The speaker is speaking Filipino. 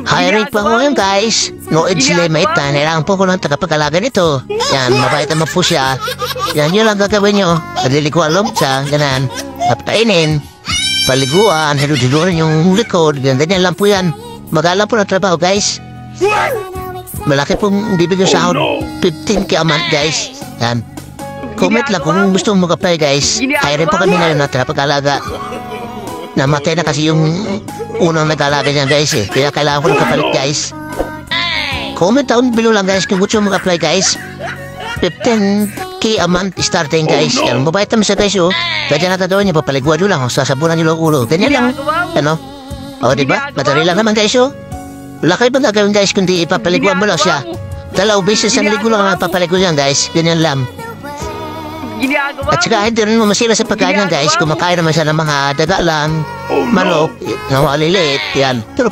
Hiring pa ko yun guys. No age limit. Kailangan po ko ng tagapag-alaga nito. Yan, mabait naman po siya. Yan, yun lang gagawin nyo. Nalilikuan loob siya, ganan. Napatainin. Paliguan, hiludiluan yung likod. Ganyan lang po yan. Magalang po ng trabaho guys. Malaki pong bibigyan sa sahod. 15K a month guys. Yan. Comment lang kung gusto mong mag-apply guys. Hiring po kami ngayon na tagapag-alaga. Namatay na kasi yung unang nag-alaga niya guys eh. Kaya kailangan ko ng kapalit guys. Comment down below lang guys kung gusto mo mag-apply guys. 15K a month starting guys. Yan, mabait naman siya guys oh. Kaya natatawa niya, papaliguan nyo lang. Sasabunan nyo lang ulo. Ganyan lang. Ano? O diba? Madali lang naman guys oh. Wala kayo bang gagawin guys kundi ipapaliguan mo lang siya. 2 beses ang ligo lang ang papaliguan guys. Ganyan lang. At saka hindi rin mo masira sa pagkain yan guys. Kumakain naman siya ng mga daga lang, manok, na maliliit, yan. Pero